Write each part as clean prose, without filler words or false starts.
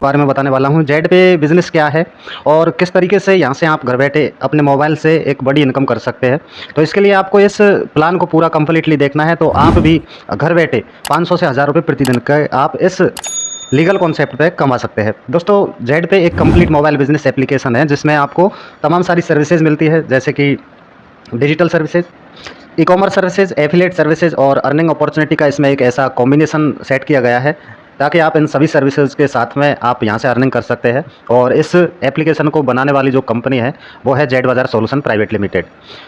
बारे में बताने वाला हूँ। जेड पे बिज़नेस क्या है और किस तरीके से यहाँ से आप घर बैठे अपने मोबाइल से एक बड़ी इनकम कर सकते हैं। तो इसके लिए आपको इस प्लान को पूरा कंप्लीटली देखना है, तो आप भी घर बैठे 500 से 1000 रुपये प्रतिदिन का आप इस लीगल कॉन्सेप्ट पे कमा सकते हैं। दोस्तों, जेड पे एक कंप्लीट मोबाइल बिजनेस एप्लीकेशन है जिसमें आपको तमाम सारी सर्विसेज मिलती है, जैसे कि digital services, e commerce services, affiliate services और अर्निंग अपॉर्चुनिटी का इसमें एक ऐसा कॉम्बिनेशन सेट किया गया है ताकि आप इन सभी सर्विसेज के साथ में आप यहाँ से अर्निंग कर सकते हैं। और इस एप्लीकेशन को बनाने वाली जो कंपनी है वो है जेड बाज़ार सॉल्यूशन प्राइवेट लिमिटेड।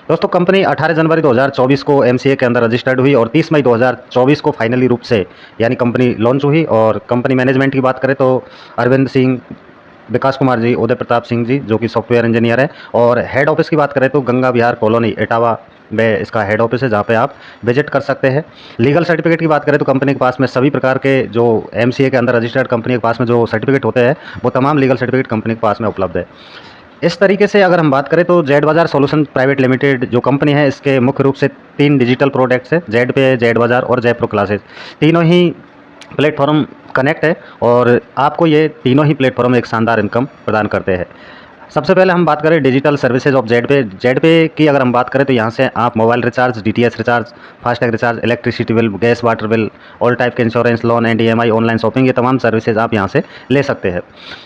दोस्तों, कंपनी 18 जनवरी 2024 को एमसीए के अंदर रजिस्टर्ड हुई और 30 मई 2024 को फाइनली रूप से यानी कंपनी लॉन्च हुई। और कंपनी मैनेजमेंट की बात करें तो अरविंद सिंह, विकास कुमार जी, उदय प्रताप सिंह जी जो कि सॉफ्टवेयर इंजीनियर है। और हेड ऑफिस की बात करें तो गंगा विहार कॉलोनी इटावा में इसका हेड ऑफिस है, जहाँ पे आप विजिट कर सकते हैं। लीगल सर्टिफिकेट की बात करें तो कंपनी के पास में सभी प्रकार के जो एमसीए के अंदर रजिस्टर्ड कंपनी के पास में जो सर्टिफिकेट होते हैं वो तमाम लीगल सर्टिफिकेट कंपनी के पास में उपलब्ध है। इस तरीके से अगर हम बात करें तो जेड बाज़ार सॉल्यूशन प्राइवेट लिमिटेड जो कंपनी है, इसके मुख्य रूप से 3 डिजिटल प्रोडक्ट्स है, जेड पे, जेड बाज़ार और जेड प्रो क्लासेस। तीनों ही प्लेटफॉर्म कनेक्ट है और आपको ये तीनों ही प्लेटफॉर्म एक शानदार इनकम प्रदान करते हैं। सबसे पहले हम बात करें डिजिटल सर्विसेज ऑफ जेड पे की अगर हम बात करें तो यहाँ से आप mobile recharge, DTH recharge, FASTag recharge, electricity bill, gas water bill, all type के insurance, loan and EMI, online shopping, ये तमाम सर्विसेज आप यहाँ से ले सकते हैं।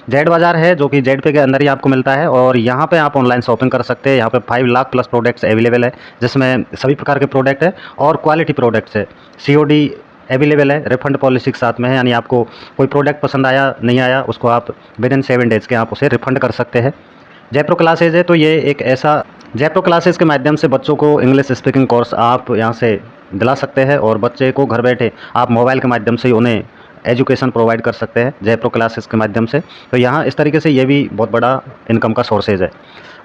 जेड बाज़ार है जो कि जेड पे के अंदर ही आपको मिलता है और यहाँ पे आप ऑनलाइन शॉपिंग कर सकते हैं। यहाँ पे 5 लाख प्लस प्रोडक्ट्स अवेलेबल है जिसमें सभी प्रकार के प्रोडक्ट है और क्वालिटी प्रोडक्ट्स है। सीओडी अवेलेबल है, रिफंड पॉलिसी के साथ में है, यानी आपको कोई प्रोडक्ट पसंद आया नहीं आया उसको आप विद इन 7 डेज़ के आप उसे रिफंड कर सकते हैं। जयप्रो क्लासेज है तो ये एक ऐसा जयप्रो क्लासेज के माध्यम से बच्चों को इंग्लिश स्पीकिंग कोर्स आप यहाँ से दिला सकते हैं और बच्चे को घर बैठे आप मोबाइल के माध्यम से उन्हें एजुकेशन प्रोवाइड कर सकते हैं जयप्रो क्लासेस के माध्यम से। तो यहाँ इस तरीके से ये भी बहुत बड़ा इनकम का सोर्सेज है।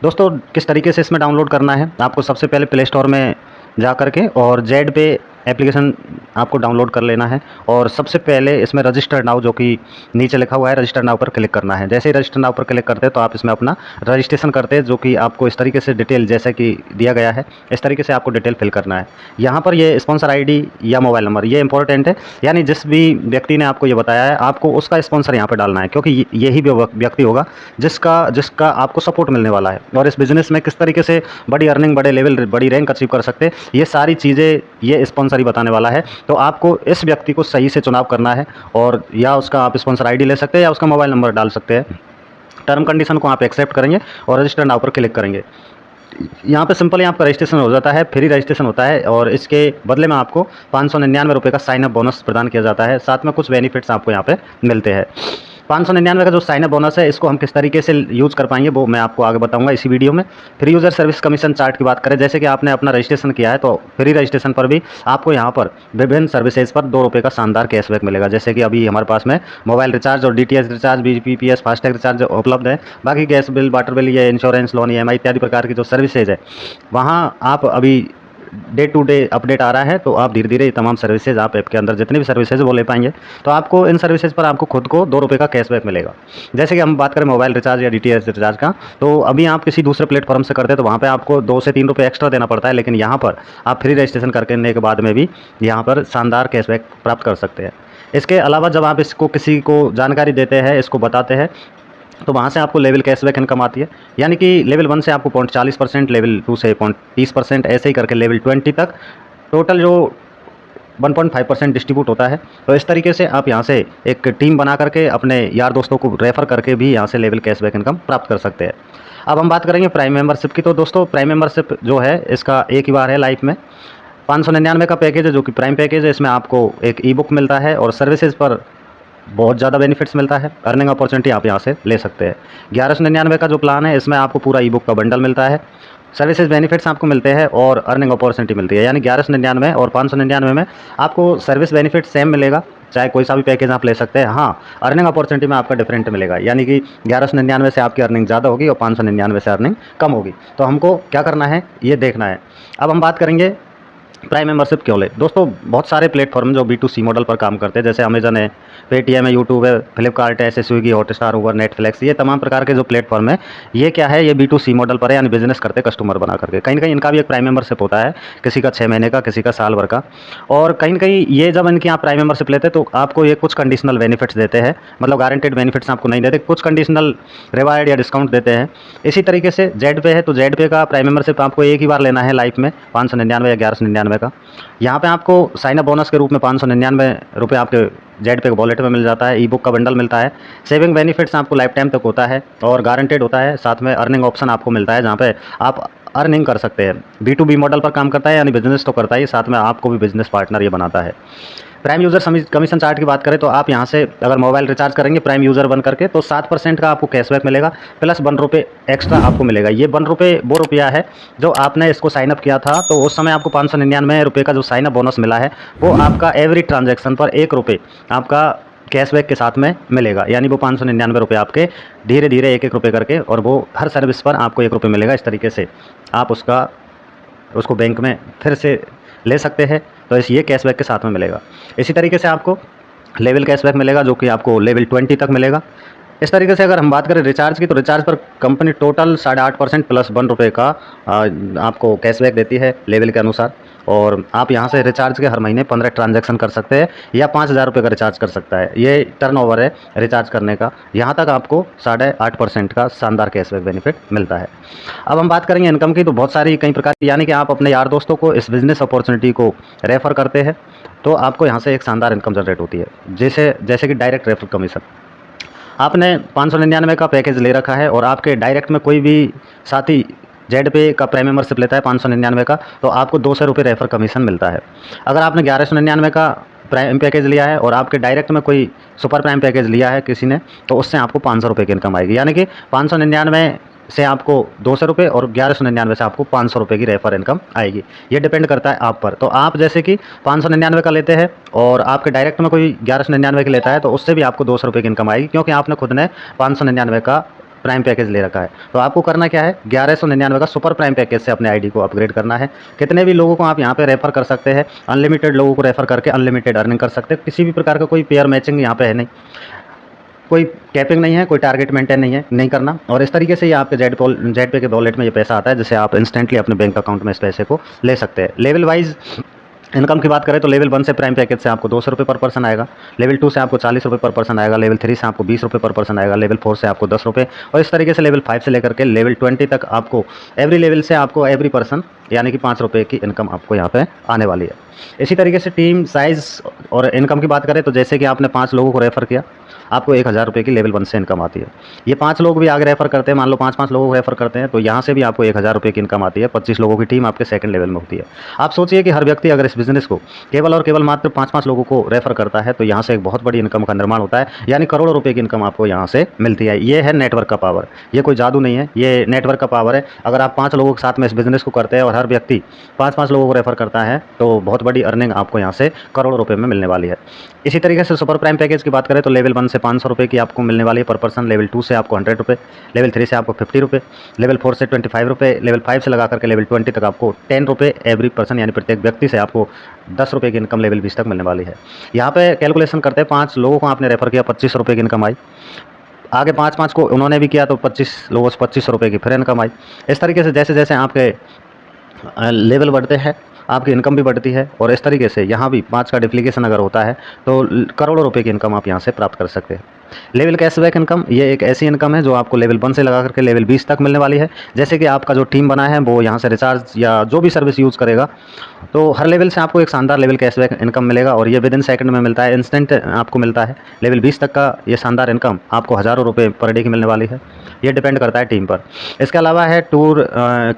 दोस्तों, किस तरीके से इसमें डाउनलोड करना है, आपको सबसे पहले प्ले स्टोर में जा करके और जेड पे एप्लीकेशन आपको डाउनलोड कर लेना है और सबसे पहले इसमें रजिस्टर नाउ जो कि नीचे लिखा हुआ है रजिस्टर नाउ पर क्लिक करना है। जैसे ही रजिस्टर नाउ पर क्लिक करते हैं तो आप इसमें अपना रजिस्ट्रेशन करते हैं, जो कि आपको इस तरीके से डिटेल जैसे कि दिया गया है इस तरीके से आपको डिटेल फिल करना है। यहाँ पर ये स्पॉन्सर आईडी या मोबाइल नंबर ये इंपॉर्टेंट है, यानी जिस भी व्यक्ति ने आपको ये बताया है आपको उसका स्पॉन्सर यहाँ पर डालना है, क्योंकि यही भी व्यक्ति होगा जिसका आपको सपोर्ट मिलने वाला है और इस बिज़नेस में किस तरीके से बड़ी अर्निंग, बड़े लेवल, बड़ी रैंक अचीव कर सकते हैं, ये सारी चीज़ें ये स्पॉन्सर ही बताने वाला है। तो आपको इस व्यक्ति को सही से चुनाव करना है और या उसका आप स्पॉन्सर आईडी ले सकते हैं या उसका मोबाइल नंबर डाल सकते हैं। टर्म कंडीशन को आप एक्सेप्ट करेंगे और रजिस्टर नाउ पर क्लिक करेंगे। यहाँ पे सिंपली आपका रजिस्ट्रेशन हो जाता है, फ्री रजिस्ट्रेशन होता है और इसके बदले में आपको 599 रुपये का साइन अप बोनस प्रदान किया जाता है। साथ में कुछ बेनिफिट्स आपको यहाँ पे मिलते हैं। 599 का जो साइन अप बोनस है इसको हम किस तरीके से यूज़ कर पाएंगे वो मैं आपको आगे बताऊंगा इसी वीडियो में। Free user service commission chart की बात करें, जैसे कि आपने अपना रजिस्ट्रेशन किया है तो फ्री रजिस्ट्रेशन पर भी आपको यहाँ पर विभिन्न सर्विसेज पर 2 रुपये का शानदार कैशबैक मिलेगा। जैसे कि अभी हमारे पास में मोबाइल रिचार्ज और DTH recharge, BPS, FASTag recharge उपलब्ध है। बाकी गैस बिल, वाटर बिल, ये इंश्योरेंस, लोन, ईएमआई इत्यादि प्रकार की जो सर्विसेज है वहाँ आप अभी डे टू डे अपडेट आ रहा है, तो आप धीरे धीरे तमाम सर्विसेज आप ऐप के अंदर जितनी भी सर्विसेज वो ले पाएंगे। तो आपको इन सर्विसेज पर आपको खुद को 2 रुपये का कैशबैक मिलेगा। जैसे कि हम बात करें मोबाइल रिचार्ज या डीटीएच रिचार्ज का, तो अभी आप किसी दूसरे प्लेटफॉर्म से करते हैं तो वहाँ पे आपको 2 से 3 रुपये एक्स्ट्रा देना पड़ता है, लेकिन यहाँ पर आप फ्री रजिस्ट्रेशन करने के बाद में भी यहाँ पर शानदार कैशबैक प्राप्त कर सकते हैं। इसके अलावा जब आप इसको किसी को जानकारी देते हैं, इसको बताते हैं, तो वहाँ से आपको लेवल कैशबैक इनकम आती है, यानी कि लेवल 1 से आपको 0.40%, लेवल 2 से 0.30%, ऐसे ही करके लेवल 20 तक टोटल जो 1.5% डिस्ट्रीब्यूट होता है। तो इस तरीके से आप यहाँ से एक टीम बना करके अपने यार दोस्तों को रेफ़र करके भी यहाँ से लेवल कैशबैक इनकम प्राप्त कर सकते हैं। अब हम बात करेंगे प्राइम मेंबरशिप की। तो दोस्तों, प्राइम मेंबरशिप जो है इसका एक ही बार है लाइफ में। 599 का पैकेज है जो कि प्राइम पैकेज है। इसमें आपको एक ई बुक मिलता है और सर्विसेज पर बहुत ज़्यादा बेनिफिट्स मिलता है। अर्निंग अपॉर्चुनिटी आप यहाँ से ले सकते हैं। 1199 का जो प्लान है इसमें आपको पूरा ई बुक का बंडल मिलता है, सर्विसेज बेनिफिट्स आपको मिलते हैं और अर्निंग अपॉर्चुनिटी मिलती है। यानी 1199 और 599 में आपको सर्विस बेनिफिट सेम मिलेगा, चाहे कोई सा भी पैकेज आप ले सकते हैं। हाँ, अर्निंग अपॉर्चुनिटी में आपका डिफरेंट मिलेगा, यानी कि 1199 से आपकी अर्निंग ज़्यादा होगी और 599 से अर्निंग कम होगी। तो हमको क्या करना है ये देखना है। अब हम बात करेंगे प्राइम मेंबरशिप क्यों ले। दोस्तों, बहुत सारे प्लेटफॉर्म जो B2C मॉडल पर काम करते हैं, जैसे अमेजन है, पेटीएम है, यूट्यूब है, फ्लिपकार्ट है, ऐसे स्विगी, हॉटस्टार, उबर, नेटफ्लिक्स, ये तमाम प्रकार के जो प्लेटफॉर्म है, ये क्या है, ये B2C मॉडल पर है, यानी बिजनेस करते कस्टमर बना करके। कहीं ना कहीं इनका भी एक प्राइम मेंबरशिप होता है, किसी का 6 महीने का, किसी का साल भर का। और कहीं ना कहीं ये जब इनके यहाँ प्राइम मेंबरशिप लेते हैं तो आपको ये कुछ कंडीशनल बेनिफिट्स देते हैं, मतलब गारंटेड बेनिफिट्स आपको नहीं देते, कुछ कंडीशनल रिवार्ड या डिस्काउंट देते हैं। इसी तरीके से जेड पे है, तो जेड पे का प्राइम मेंबरशिप आपको एक ही बार लेना है लाइफ में, 599 या 1199 का। यहाँ पे आपको साइन अप बोनस के रूप में 599 रुपये आपके जेड पे वॉलेट में मिल जाता है, ई बुक का बंडल मिलता है, सेविंग बेनिफिट्स आपको लाइफ टाइम तक होता है और गारंटेड होता है, साथ में अर्निंग ऑप्शन आपको मिलता है जहाँ पे आप अर्निंग कर सकते हैं। B2B मॉडल पर काम करता है, यानी बिजनेस तो करता है, साथ में आपको भी बिजनेस पार्टनर ये बनाता है। प्राइम यूज़र कमीशन चार्ट की बात करें तो आप यहाँ से अगर मोबाइल रिचार्ज करेंगे प्राइम यूज़र बन करके तो 7% का आपको कैशबैक मिलेगा, प्लस ₹1 एक्स्ट्रा आपको मिलेगा। ये ₹1 वो रुपया है जो आपने इसको साइनअप किया था, तो उस समय आपको 599 रुपये का जो साइनअप बोनस मिला है वो आपका एवरी ट्रांजैक्शन पर ₹1 आपका कैशबैक के साथ में मिलेगा, यानी वो 599 रुपये आपके धीरे धीरे एक रुपये करके, और वो हर सर्विस पर आपको ₹1 मिलेगा। इस तरीके से आप उसको बैंक में फिर से ले सकते हैं, तो ये कैशबैक के साथ में मिलेगा। इसी तरीके से आपको लेवल कैशबैक मिलेगा जो कि आपको लेवल 20 तक मिलेगा। इस तरीके से अगर हम बात करें रिचार्ज की, तो रिचार्ज पर कंपनी टोटल 8.5% प्लस ₹1 का आपको कैशबैक देती है लेवल के अनुसार, और आप यहाँ से रिचार्ज के हर महीने 15 ट्रांजैक्शन कर सकते हैं या ₹5000 का रिचार्ज कर सकता है। ये टर्नओवर है रिचार्ज करने का, यहाँ तक आपको 8.5% का शानदार कैशबैक बेनिफिट मिलता है। अब हम बात करेंगे इनकम की, तो बहुत सारी कई प्रकार की, यानी कि आप अपने यार दोस्तों को इस बिज़नेस अपॉर्चुनिटी को रेफ़र करते हैं तो आपको यहाँ से एक शानदार इनकम जनरेट होती है, जैसे कि डायरेक्ट रेफरल कमीशन। आपने 599 का पैकेज ले रखा है और आपके डायरेक्ट में कोई भी साथी जेड पे का प्राइम मेंबरशिप लेता है 599 का, तो आपको ₹200 रेफर कमीशन मिलता है। अगर आपने 1199 का प्राइम पैकेज लिया है और आपके डायरेक्ट में कोई सुपर प्राइम पैकेज लिया है किसी ने, तो उससे आपको ₹500 की इनकम आएगी, यानी कि 599 से आपको ₹200 और 1199 से आपको ₹500 की रेफर इनकम आएगी। ये डिपेंड करता है आप पर। तो आप जैसे कि 599 का लेते हैं और आपके डायरेक्ट में कोई 1199 की लेता है, तो उससे भी आपको ₹200 की इनकम आएगी, क्योंकि आपने खुद ने 599 का प्राइम पैकेज ले रखा है। तो आपको करना क्या है, 1199 का सुपर प्राइम पैकेज से अपने आईडी को अपग्रेड करना है। कितने भी लोगों को आप यहाँ पे रेफर कर सकते हैं, अनलिमिटेड लोगों को रेफर करके अनलिमिटेड अर्निंग कर सकते हैं। किसी भी प्रकार का कोई पेयर मैचिंग यहाँ पे है नहीं, कोई कैपिंग नहीं है, कोई टारगेट मेंटेन नहीं करना। और इस तरीके से ये आपके जेड पे के वॉलेट में ये पैसा आता है, जिससे आप इंस्टेंटली अपने बैंक अकाउंट में इस पैसे को ले सकते हैं। लेवल वाइज इनकम की बात करें तो लेवल 1 से प्राइम पैकेज से आपको ₹200 पर पर्सन आएगा, लेवल 2 से आपको ₹40 पर पर्सन आएगा, लेवल 3 से आपको ₹20 पर पर्सन आएगा, लेवल 4 से आपको ₹10, और इस तरीके से लेवल 5 से लेकर के लेवल 20 तक आपको एवरी लेवल से आपको एवरी पर्सन यानी कि ₹5 की इनकम आपको यहाँ पे आने वाली है। इसी तरीके से टीम साइज़ और इनकम की बात करें तो जैसे कि आपने 5 लोगों को रेफ़र किया, आपको ₹1000 की लेवल 1 से इनकम आती है। ये 5 लोग भी आगे रेफ़र करते हैं, मान लो 5-5 लोगों को रेफ़र करते हैं, तो यहाँ से भी आपको ₹1000 की इनकम आती है। 25 लोगों की टीम आपके सेकंड लेवल में होती है। आप सोचिए कि हर व्यक्ति अगर इस बिज़नेस को केवल और केवल मात्र 5-5 लोगों को रेफ़र करता है, तो यहाँ से एक बहुत बड़ी इनकम का निर्माण होता है, यानी करोड़ों रुपए की इनकम आपको यहाँ से मिलती है। ये है नेटवर्क का पावर, ये कोई जादू नहीं है, ये नेटवर्क का पावर है। अगर आप 5 लोगों के साथ में इस बिज़नेस को करते हैं और हर व्यक्ति 5-5 लोगों को रेफ़र करता है, तो बहुत बड़ी अर्निंग आपको यहाँ से करोड़ों रुपए में मिलने वाली है। इसी तरीके से सुपर प्राइम पैकेज की बात करें तो लेवल 1 से ₹500 की आपको मिलने वाली है पर पर्सन, लेवल 2 से आपको ₹100, लेवल 3 से आपको ₹50, लेवल 4 से ₹25, लेवल 5 से लगा करके लेवल 20 तक आपको ₹10 एवरी पर्सन, यानी प्रत्येक व्यक्ति से आपको ₹10 की इनकम लेवल 20 तक मिलने वाली है। यहाँ पे कैलकुलेशन करते हैं, 5 लोगों को आपने रेफ़र किया, ₹25 की इनकम आई। आगे 5-5 को उन्होंने भी किया तो 25 लोगों से ₹25 की फिर इनकम आई। इस तरीके से जैसे जैसे आपके लेवल बढ़ते हैं आपकी इनकम भी बढ़ती है, और इस तरीके से यहाँ भी 5 का डुप्लीकेशन अगर होता है तो करोड़ों रुपए की इनकम आप यहाँ से प्राप्त कर सकते हैं। लेवल कैशबैक इनकम, ये एक ऐसी इनकम है जो आपको लेवल 1 से लगा करके लेवल 20 तक मिलने वाली है। जैसे कि आपका जो टीम बना है वो यहाँ से रिचार्ज या जो भी सर्विस यूज़ करेगा, तो हर लेवल से आपको एक शानदार लेवल कैशबैक इनकम मिलेगा, और ये विदिन सेकंड में मिलता है, इंस्टेंट आपको मिलता है। लेवल 20 तक का ये शानदार इनकम आपको हज़ारों रुपये पर डे की मिलने वाली है। ये डिपेंड करता है टीम पर। इसके अलावा है टूर,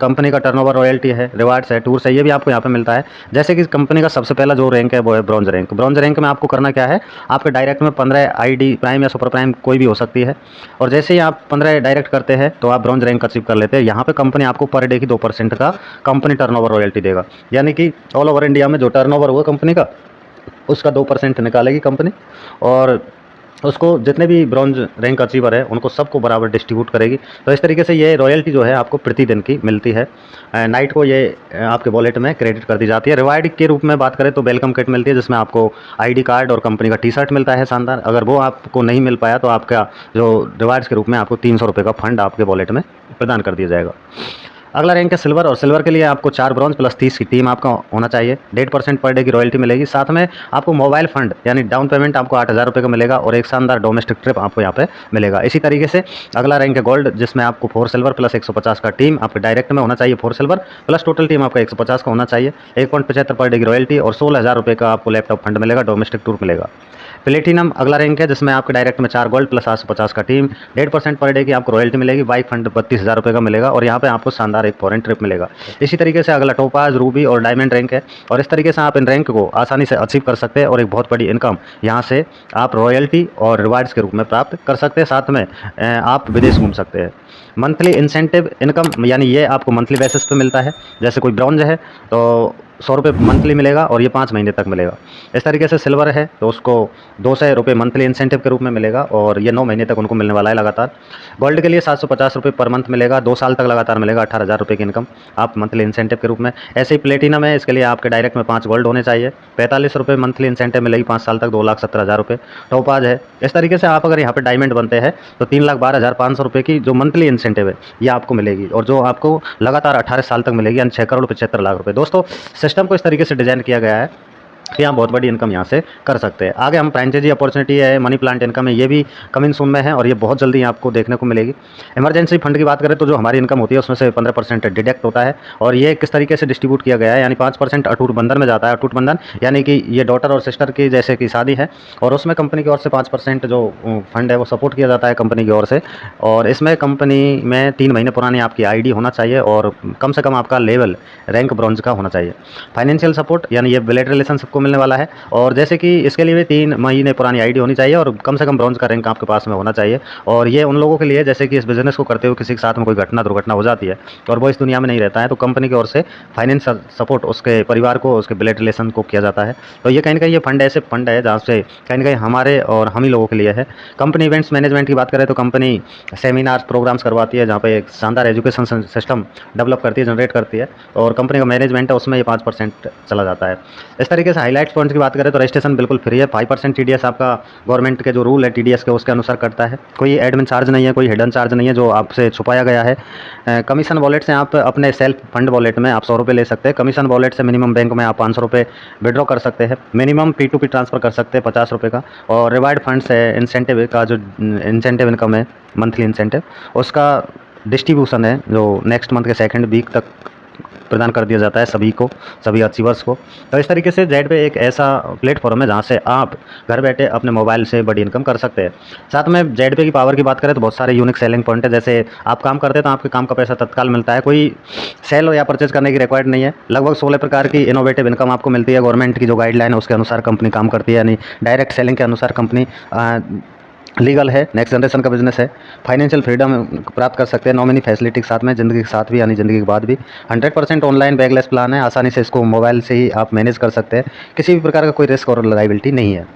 कंपनी का टर्नओवर रॉयल्टी है, रिवार्ड्स है, टूर्स है, ये भी आपको यहाँ पे मिलता है। जैसे कि कंपनी का सबसे पहला जो रैंक है वो है ब्रॉन्ज रैंक। ब्रॉन्ज रैंक में आपको करना क्या है, आपके डायरेक्ट में 15 आईडी प्राइम या सुपर प्राइम कोई भी हो सकती है, और जैसे ही आप 15 डायरेक्ट करते हैं तो आप ब्रॉन्ज रैंक अचीव कर लेते हैं। यहाँ पे कंपनी आपको पर डे की 2% का कंपनी टर्नओवर रॉयल्टी देगा, यानी कि ऑल ओवर इंडिया में जो टर्नओवर हुआ कंपनी का उसका 2% निकालेगी कंपनी, और उसको जितने भी ब्रॉन्ज रैंक अचीवर है उनको सबको बराबर डिस्ट्रीब्यूट करेगी। तो इस तरीके से ये रॉयल्टी जो है आपको प्रतिदिन की मिलती है। नाइट को ये आपके वॉलेट में क्रेडिट कर दी जाती है। रिवार्ड के रूप में बात करें तो वेलकम किट मिलती है, जिसमें आपको आईडी कार्ड और कंपनी का टी शर्ट मिलता है शानदार। अगर वो आपको नहीं मिल पाया तो आपका जो रिवार्ड्स के रूप में आपको 300 रुपये का फंड आपके वॉलेट में प्रदान कर दिया जाएगा। अगला रैंक है सिल्वर, और सिल्वर के लिए आपको 4 ब्रॉन्ज प्लस 30 की टीम आपका होना चाहिए। 1.5% पर डे की रॉयल्टी मिलेगी। साथ में आपको मोबाइल फंड यानी डाउन पेमेंट आपको 8,000 रुपये का मिलेगा, और एक शानदार डोमेस्टिक ट्रिप आपको यहाँ पे मिलेगा। इसी तरीके से अगला रैंक है गोल्ड, जिसमें आपको 4 सिल्वर प्लस 150 का टीम आपके डायरेक्ट में होना चाहिए। 4 सिल्वर प्लस टोटल टीम आपका 150 का होना चाहिए। 1.75 पर डे की रॉयल्टी और 16,000 रुपये का आपको लैपटॉप फंड मिलेगा, डोमेस्टिक टूर मिलेगा। प्लेटिनम अगला रैंक है, जिसमें आपके डायरेक्ट में 4 गोल्ड प्लस 850 का टीम, 1.5% पर डे की आपको रॉयल्टी मिलेगी। बाइक फंड 32,000 रुपये का मिलेगा, और यहाँ पे आपको शानदार एक फॉरेन ट्रिप मिलेगा। इसी तरीके से अगला टोपाज, रूबी और डायमंड रैंक है, और इस तरीके से आप इन रैंक को आसानी से अचीव कर सकते हैं, और एक बहुत बड़ी इनकम यहाँ से आप रॉयल्टी और रिवार्ड्स के रूप में प्राप्त कर सकते हैं। साथ में आप विदेश घूम सकते हैं। मंथली इंसेंटिव इनकम यानी ये आपको मंथली बेसिस पे मिलता है। जैसे कोई ब्रॉन्ज है तो 100 रुपये मंथली मिलेगा, और ये 5 महीने तक मिलेगा। इस तरीके से सिल्वर है तो उसको 200 रुपये मंथली इंसेंटिव के रूप में मिलेगा, और ये 9 महीने तक उनको मिलने वाला है लगातार। गोल्ड के लिए 750 रुपये पर मंथ मिलेगा, 2 साल तक लगातार मिलेगा 18,000 रुपये की इनकम आप मंथली इंसेंटिव के रूप में। ऐसे ही प्लेटिनम है, इसके लिए आपके डायरेक्ट में 5 गोल्ड होने चाहिए, 45 रुपये मंथली इंसेंटिव मिलेगी 5 साल तक, 2,17,000 रुपये। टोपाज है, इस तरीके से आप अगर यहाँ पर डायमंड बनते हैं तो 3,12,500 रुपये की जो मंथली इंसेंटिव है ये आपको मिलेगी, और जो आपको लगातार 18 साल तक मिलेगी, यानी 6,75,00,000 रुपये। दोस्तों सिस्टम को इस तरीके से डिज़ाइन किया गया है कि आप बहुत बड़ी इनकम यहाँ से कर सकते हैं। आगे हम फ्रेंचाइजी अपॉर्चुनिटी है, मनी प्लांट इनकम है, ये भी कमिंग सून में है, और ये बहुत जल्दी आपको देखने को मिलेगी। इमरजेंसी फंड की बात करें तो जो हमारी इनकम होती है उसमें से 15% डिडक्ट होता है, और ये किस तरीके से डिस्ट्रीब्यूट किया गया है, यानी 5% अटूट बंधन में जाता है। अटूट बंधन यानी कि ये डॉटर और सिस्टर की जैसे कि शादी है, और उसमें कंपनी की ओर से 5% जो फंड है वो सपोर्ट किया जाता है कंपनी की ओर से। और इसमें कंपनी में 3 महीने पुरानी आपकी आईडी होना चाहिए, और कम से कम आपका लेवल रैंक ब्रॉन्ज का होना चाहिए। फाइनेंशियल सपोर्ट यानी ये ब्लड रिलेशन सबको मिलने वाला है, और जैसे कि इसके लिए भी 3 महीने पुरानी आईडी होनी चाहिए, और कम से कम ब्रॉन्ज का रैंक आपके पास में होना चाहिए। और ये उन लोगों के लिए जैसे कि इस बिज़नेस को करते हुए किसी के साथ में कोई दुर्घटना हो जाती है और वो इस दुनिया में नहीं रहता है, तो कंपनी की ओर से फाइनेंशियल सपोर्ट उसके परिवार को, उसके ब्लड रिलेशन को किया जाता है। तो ये कहीं ना कहीं ये फंड ऐसे फंड है जहाँ से कहीं ना कहीं हमारे और हम ही लोगों के लिए है। कंपनी इवेंट्स मैनेजमेंट की बात करें तो कंपनी सेमिनार्स प्रोग्राम्स करवाती है, जहाँ पे एक शानदार एजुकेशन सिस्टम डेवलप करती है, जनरेट करती है, और कंपनी का मैनेजमेंट है उसमें ये 5% चला जाता है। इस तरीके से हाईलाइट्स पॉइंट्स की बात करें तो रजिस्ट्रेशन बिल्कुल फ्री है। 5% टीडीएस आपका गवर्नमेंट के जो रूल है टीडीएस के उसके अनुसार करता है। कोई एडमिन चार्ज नहीं है, कोई हिडन चार्ज नहीं है जो आपसे छुपाया गया है। कमीशन वॉलेट से आप अपने सेल्फ फंड वॉलेट में आप 100 रुपये ले सकते हैं। कमीशन वॉलेट से मिनिमम बैंक में आप 500 रुपये विड्रॉ कर सकते हैं। मिनिमम P2P ट्रांसफ़र कर सकते हैं 50 रुपये का। और रिवार्ड फंड से इंसेंटिव का जो इंसेंटिव इनकम है मंथली इंसेंटिव, उसका डिस्ट्रीब्यूशन है जो नेक्स्ट मंथ के सेकंड वीक तक प्रदान कर दिया जाता है सभी को, सभी अचीवर्स को। तो इस तरीके से जेड पे एक ऐसा प्लेटफॉर्म है जहाँ से आप घर बैठे अपने मोबाइल से बड़ी इनकम कर सकते हैं। साथ में जेड पे की पावर की बात करें तो बहुत सारे यूनिक सेलिंग पॉइंट है। जैसे आप काम करते हैं तो आपके काम का पैसा तत्काल मिलता है, कोई सेल या परचेज करने की रिक्वायर्ड नहीं है। लगभग 16 प्रकार की इनोवेटिव इनकम आपको मिलती है। गवर्नमेंट की जो गाइडलाइन है उसके अनुसार कंपनी काम करती है, यानी डायरेक्ट सेलिंग के अनुसार कंपनी लीगल है, नेक्स्ट जनरेशन का बिजनेस है। फाइनेंशियल फ्रीडम प्राप्त कर सकते हैं नॉमिनी फैसिलिटी के साथ में, ज़िंदगी के साथ भी यानी ज़िंदगी के बाद भी। 100% ऑनलाइन बैगलेस प्लान है, आसानी से इसको मोबाइल से ही आप मैनेज कर सकते हैं। किसी भी प्रकार का कोई रिस्क और लायबिलिटी नहीं है।